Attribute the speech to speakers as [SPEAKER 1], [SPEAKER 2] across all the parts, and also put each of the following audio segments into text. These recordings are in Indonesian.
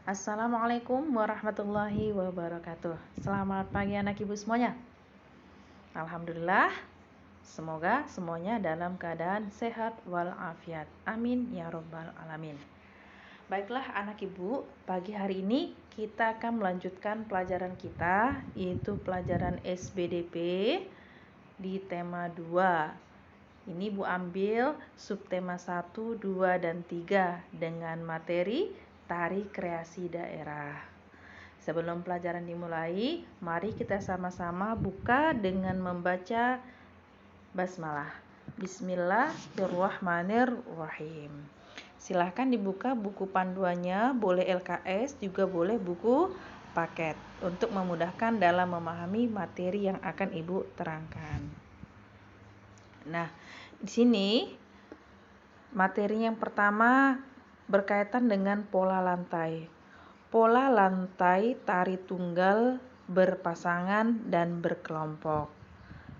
[SPEAKER 1] Assalamualaikum warahmatullahi wabarakatuh. Selamat pagi anak ibu semuanya. Alhamdulillah, semoga semuanya dalam keadaan sehat walafiat. Amin ya robbal alamin. Baiklah anak ibu, pagi hari ini kita akan melanjutkan pelajaran kita, yaitu pelajaran SBDP di tema 2. Ini Bu ambil subtema 1, 2, dan 3 dengan materi tari kreasi daerah. Sebelum pelajaran dimulai, mari kita sama-sama buka dengan membaca basmalah. Bismillahirrahmanirrahim. Silahkan dibuka buku panduannya, boleh LKS, juga boleh buku paket untuk memudahkan dalam memahami materi yang akan Ibu terangkan. Nah, di sini materi yang pertama berkaitan dengan pola lantai. Pola lantai tari tunggal berpasangan dan berkelompok.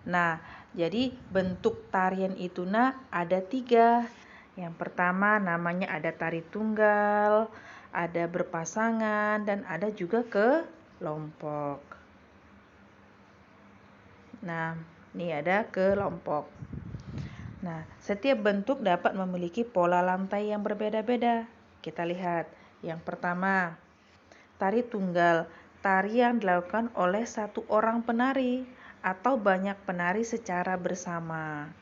[SPEAKER 1] Nah, jadi bentuk tarian itu ada 3. Yang pertama namanya ada tari tunggal, ada berpasangan, dan ada juga kelompok. Nah, ini ada kelompok. Nah, setiap bentuk dapat memiliki pola lantai yang berbeda-beda. Kita lihat. Yang pertama, tari tunggal. Tari yang dilakukan oleh satu orang penari atau banyak penari secara bersama.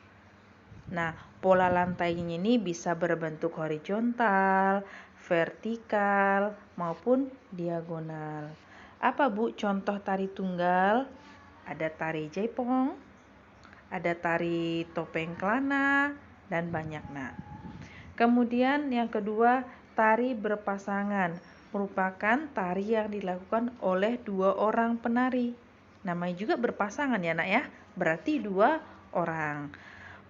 [SPEAKER 1] Nah, pola lantainya ini bisa berbentuk horizontal, vertikal, maupun diagonal. Apa Bu contoh tari tunggal? Ada tari jaipong, ada tari topeng kelana, dan banyak Kemudian yang kedua, tari berpasangan merupakan tari yang dilakukan oleh 2 orang penari. Namanya juga berpasangan ya ya, berarti 2 orang.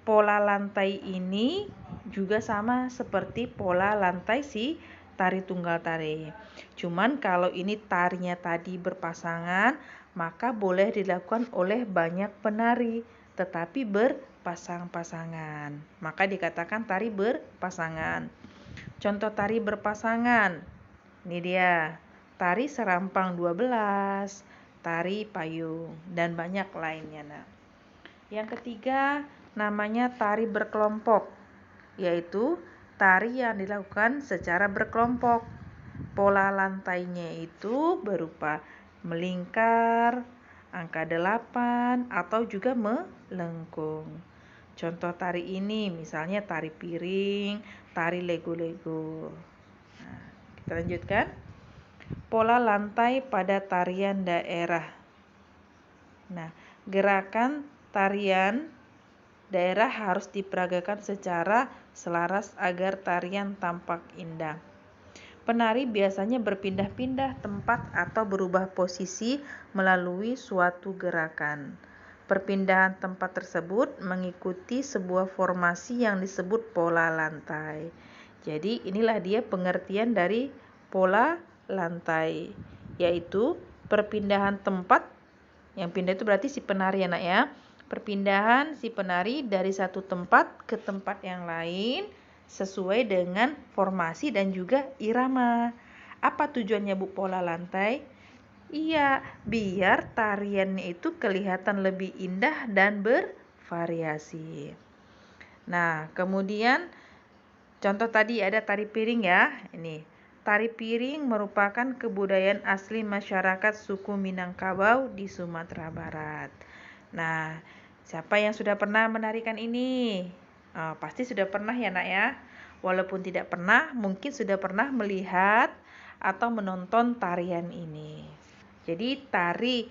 [SPEAKER 1] Pola lantai ini juga sama seperti pola lantai si tari tunggal tari. Cuman kalau ini tarinya tadi berpasangan, maka boleh dilakukan oleh banyak penari, tetapi berpasang-pasangan. Maka dikatakan tari berpasangan. Contoh tari berpasangan. Ini dia. Tari serampang 12, tari payung, dan banyak lainnya. Yang ketiga namanya tari berkelompok, yaitu tari yang dilakukan secara berkelompok. Pola lantainya itu berupa melingkar, angka 8, atau juga melengkung. Contoh tari ini misalnya tari piring, tari lego-lego. Nah, kita lanjutkan. Pola lantai pada tarian daerah. Nah, gerakan tarian daerah harus diperagakan secara selaras agar tarian tampak indah. Penari biasanya berpindah-pindah tempat atau berubah posisi melalui suatu gerakan. Perpindahan tempat tersebut mengikuti sebuah formasi yang disebut pola lantai. Jadi inilah dia pengertian dari pola lantai, yaitu perpindahan tempat. Yang pindah itu berarti si penari ya. Perpindahan si penari dari satu tempat ke tempat yang lain sesuai dengan formasi dan juga irama. Apa tujuannya Bu pola lantai? Iya, biar tariannya itu kelihatan lebih indah dan bervariasi. Nah, kemudian contoh tadi ada tari piring ya. Ini, tari piring merupakan kebudayaan asli masyarakat suku Minangkabau di Sumatera Barat. Nah, siapa yang sudah pernah menarikan ini? Pasti sudah pernah ya ya. Walaupun tidak pernah, mungkin sudah pernah melihat atau menonton tarian ini. Jadi tari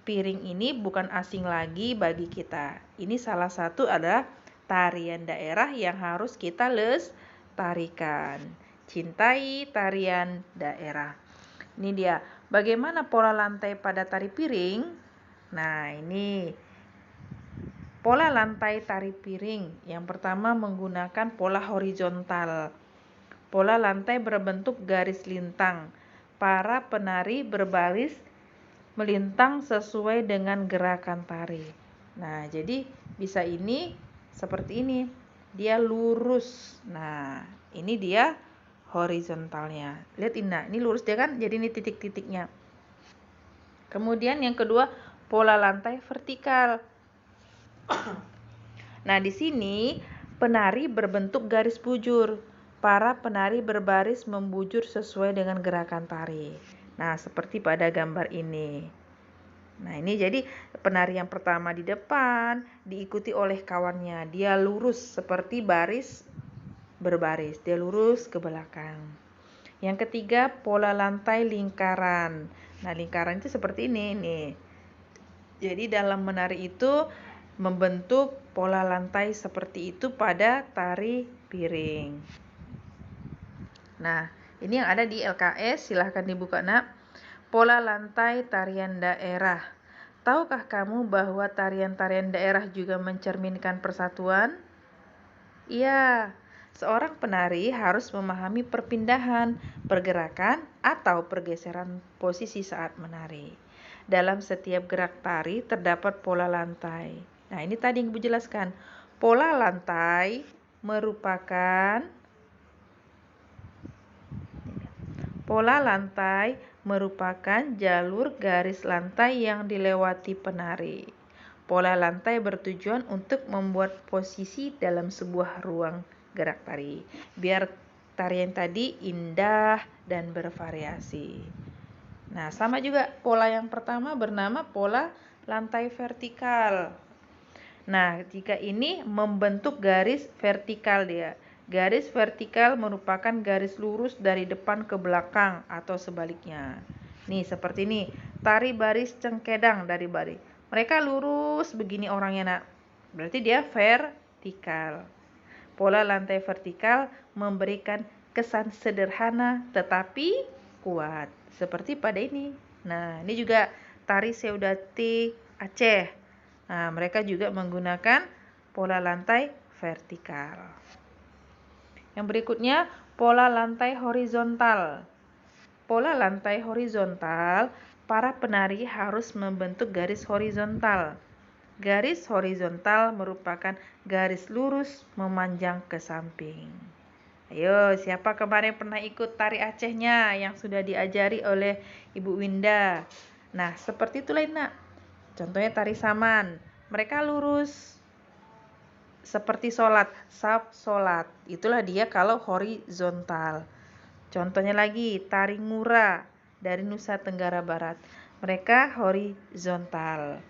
[SPEAKER 1] piring ini bukan asing lagi bagi kita. Ini salah satu adalah tarian daerah yang harus kita lestarikan. Cintai tarian daerah. Ini dia. Bagaimana pola lantai pada tari piring? Nah, ini pola lantai tari piring. Yang pertama menggunakan pola horizontal. Pola lantai berbentuk garis lintang. Para penari berbaris melintang sesuai dengan gerakan tari. Nah, jadi bisa ini seperti ini. Dia lurus. Nah, ini dia horizontalnya. Lihat ini lurus dia kan, jadi ini titik-titiknya. Kemudian yang kedua, pola lantai vertikal. Nah, di sini penari berbentuk garis bujur. Para penari berbaris membujur sesuai dengan gerakan tari. Nah, seperti pada gambar ini. Nah, ini jadi penari yang pertama di depan, diikuti oleh kawannya. Dia lurus seperti baris berbaris. Dia lurus ke belakang. Yang ketiga, pola lantai lingkaran. Nah, lingkaran itu seperti ini nih. Jadi dalam menari itu membentuk pola lantai seperti itu pada tari piring. Nah, ini yang ada di LKS, silahkan dibuka nak. Pola lantai tarian daerah. Tahukah kamu bahwa tarian-tarian daerah juga mencerminkan persatuan? Iya, seorang penari harus memahami perpindahan, pergerakan, atau pergeseran posisi saat menari. Dalam setiap gerak tari terdapat pola lantai. Nah, ini tadi yang Ibu jelaskan. Pola lantai merupakan jalur garis lantai yang dilewati penari. Pola lantai bertujuan untuk membuat posisi dalam sebuah ruang gerak tari, biar tarian tadi indah dan bervariasi. Nah, sama juga pola yang pertama bernama pola lantai vertikal. Nah, jika ini membentuk garis vertikal dia. Garis vertikal merupakan garis lurus dari depan ke belakang atau sebaliknya. Nih, seperti ini. Tari baris cengkedang dari baris. Mereka lurus begini orangnya, nak. Berarti dia vertikal. Pola lantai vertikal memberikan kesan sederhana tetapi kuat. Seperti pada ini. Nah, ini juga tari Seudati Aceh. Nah, mereka juga menggunakan pola lantai vertikal. Yang berikutnya, pola lantai horizontal. Pola lantai horizontal, para penari harus membentuk garis horizontal. Garis horizontal merupakan garis lurus memanjang ke samping. Ayo, siapa kemarin pernah ikut tari Acehnya yang sudah diajari oleh Ibu Winda? Nah, seperti itulah nak. Contohnya tari saman. Mereka lurus seperti sholat, saf sholat. Itulah dia kalau horizontal. Contohnya lagi, tari ngura dari Nusa Tenggara Barat. Mereka horizontal,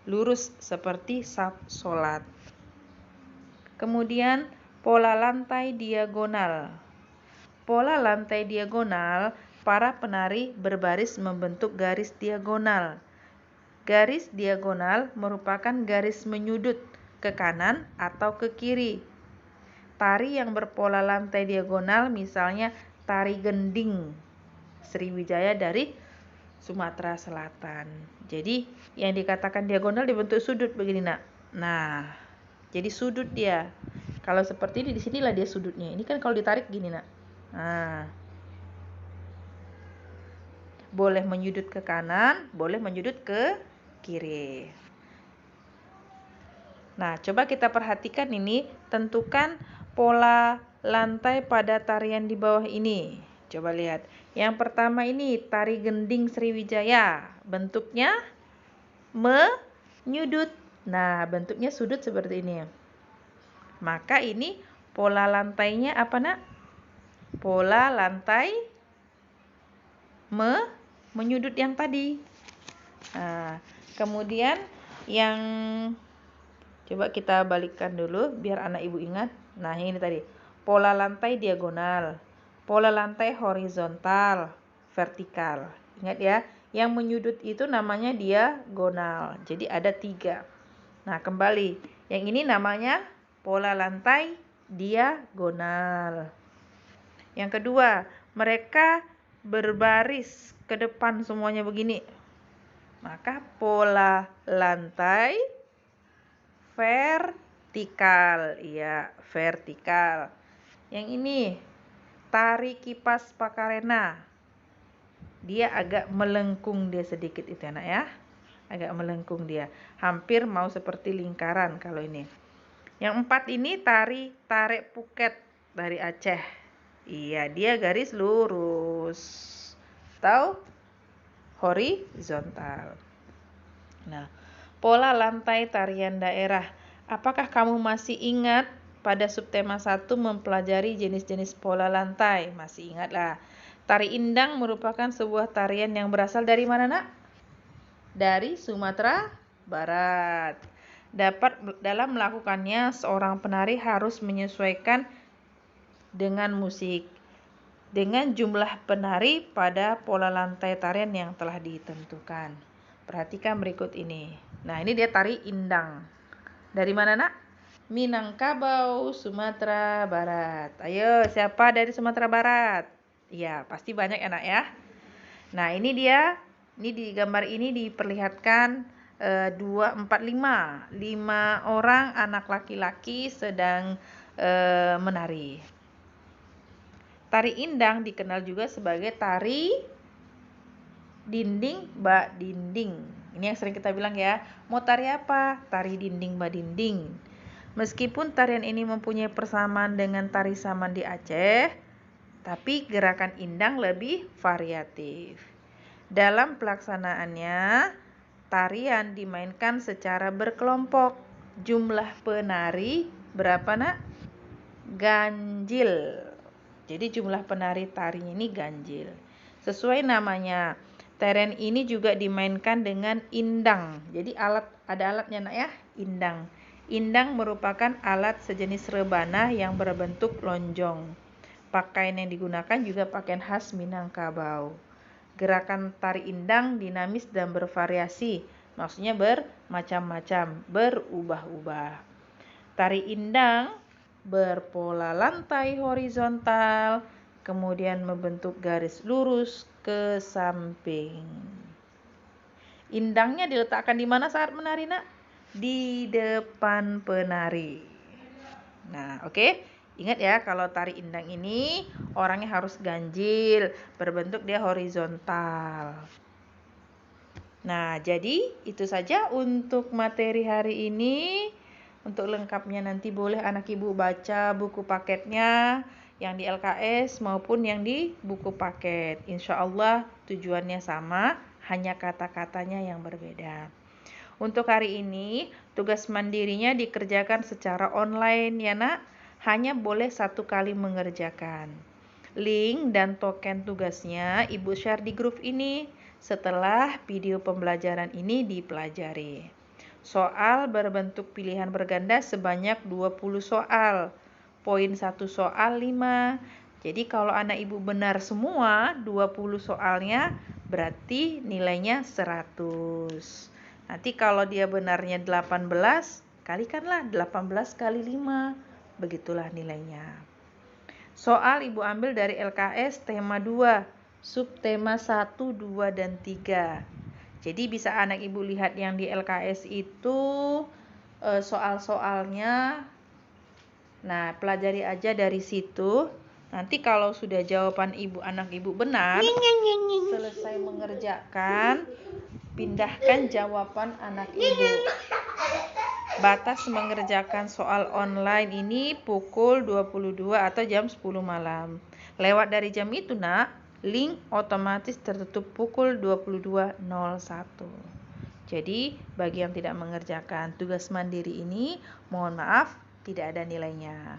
[SPEAKER 1] lurus seperti saf sholat. Kemudian pola lantai diagonal. Pola lantai diagonal, para penari berbaris membentuk garis diagonal. Garis diagonal merupakan garis menyudut ke kanan atau ke kiri. Tari yang berpola lantai diagonal misalnya tari gending Sriwijaya dari Sumatera Selatan. Jadi yang dikatakan diagonal dibentuk sudut begini nak. Nah, jadi sudut dia. Kalau seperti ini, disinilah dia sudutnya. Ini kan kalau ditarik gini nak. Nah, boleh menyudut ke kanan, boleh menyudut ke kiri. Nah, coba kita perhatikan ini, tentukan pola lantai pada tarian di bawah ini. Coba lihat. Yang pertama ini tari gending Sriwijaya. Bentuknya menyudut. Nah, bentuknya sudut seperti ini. Maka ini pola lantainya apa nak? Pola lantai menyudut yang tadi. Nah, kemudian yang coba kita balikkan dulu biar anak ibu ingat. Nah, ini tadi. Pola lantai diagonal. Pola lantai horizontal, vertikal. Ingat ya, yang menyudut itu namanya diagonal. Jadi ada 3. Nah, kembali. Yang ini namanya pola lantai diagonal. Yang kedua, mereka berbaris ke depan semuanya begini. Maka pola lantai vertikal. Iya, vertikal. Yang ini tari kipas Pakarena. Dia agak melengkung dia sedikit itu anak ya. Agak melengkung dia. Hampir mau seperti lingkaran kalau ini. Yang 4 ini tari Tarik Phuket dari Aceh. Iya, dia garis lurus. Atau horizontal. Nah, pola lantai tarian daerah. Apakah kamu masih ingat pada subtema 1 mempelajari jenis-jenis pola lantai? Masih ingat lah. Tari indang merupakan sebuah tarian yang berasal dari mana, Nak? Dari Sumatera Barat. Dalam melakukannya, seorang penari harus menyesuaikan dengan musik, dengan jumlah penari pada pola lantai tarian yang telah ditentukan. Perhatikan berikut ini. Nah, ini dia tari indang. Dari mana, Nak? Minangkabau, Sumatera Barat. Ayo, siapa dari Sumatera Barat? Iya, pasti banyak ya, Nak ya. Nah, ini dia. Ini di gambar ini diperlihatkan 2, 4, 5. 5 orang anak laki-laki sedang menari. Tari indang dikenal juga sebagai tari dinding bak dinding. Ini yang sering kita bilang ya. Mau tari apa? Tari dinding bak dinding. Meskipun tarian ini mempunyai persamaan dengan tari saman di Aceh, tapi gerakan indang lebih variatif. Dalam pelaksanaannya, tarian dimainkan secara berkelompok. Jumlah penari berapa, Nak? Ganjil. Jadi jumlah penari tarinya ini ganjil. Sesuai namanya, tarian ini juga dimainkan dengan indang. Jadi ada alatnya, Nak ya, indang. Indang merupakan alat sejenis rebana yang berbentuk lonjong. Pakaian yang digunakan juga pakaian khas Minangkabau. Gerakan tari indang dinamis dan bervariasi, maksudnya bermacam-macam, berubah-ubah. Tari indang berpola lantai horizontal, kemudian membentuk garis lurus ke samping. Indangnya diletakkan di mana saat menari, Nak? Di depan penari. Nah, oke. Ingat ya, kalau tari indang ini orangnya harus ganjil, berbentuk dia horizontal. Nah, jadi itu saja untuk materi hari ini. Untuk lengkapnya nanti boleh anak ibu baca buku paketnya yang di LKS maupun yang di buku paket. Insya Allah tujuannya sama, hanya kata-katanya yang berbeda. Untuk hari ini, tugas mandirinya dikerjakan secara online ya, Nak. Hanya boleh 1 kali mengerjakan. Link dan token tugasnya Ibu share di grup ini setelah video pembelajaran ini dipelajari. Soal berbentuk pilihan berganda sebanyak 20 soal. Poin 1 soal 5. Jadi kalau anak ibu benar semua 20 soalnya berarti nilainya 100. Nanti kalau dia benarnya 18, kalikanlah 18 kali 5. Begitulah nilainya. Soal ibu ambil dari LKS tema 2, subtema 1, 2, dan 3. Jadi bisa anak ibu lihat yang di LKS itu soal-soalnya. Nah, pelajari aja dari situ. Nanti kalau sudah jawaban anak ibu benar, selesai mengerjakan, pindahkan jawaban anak ibu. Batas mengerjakan soal online ini pukul 22 atau jam 10 malam. Lewat dari jam itu, Nak, link otomatis tertutup pukul 22.01. Jadi, bagi yang tidak mengerjakan tugas mandiri ini, mohon maaf, tidak ada nilainya.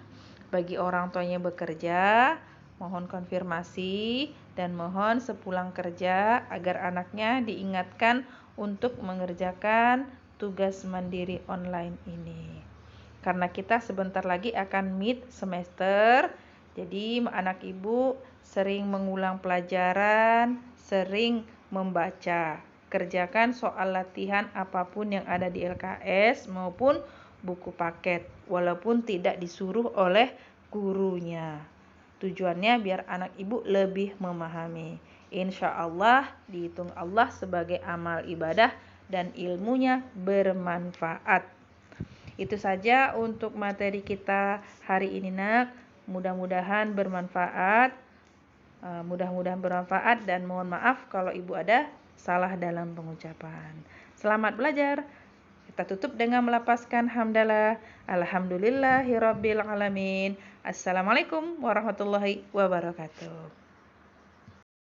[SPEAKER 1] Bagi orang tuanya bekerja, mohon konfirmasi dan mohon sepulang kerja agar anaknya diingatkan untuk mengerjakan tugas mandiri online ini. Karena kita sebentar lagi akan mid semester, jadi anak ibu sering mengulang pelajaran, sering membaca. Kerjakan soal latihan apapun yang ada di LKS maupun buku paket, walaupun tidak disuruh oleh gurunya. Tujuannya biar anak ibu lebih memahami. Insya Allah dihitung Allah sebagai amal ibadah dan ilmunya bermanfaat. Itu saja untuk materi kita hari ini, Nak. Mudah-mudahan bermanfaat. Dan mohon maaf kalau ibu ada salah dalam pengucapan. Selamat belajar. Kita tutup dengan melapaskan hamdalah. Alhamdulillahirabbil alamin. Assalamualaikum warahmatullahi wabarakatuh.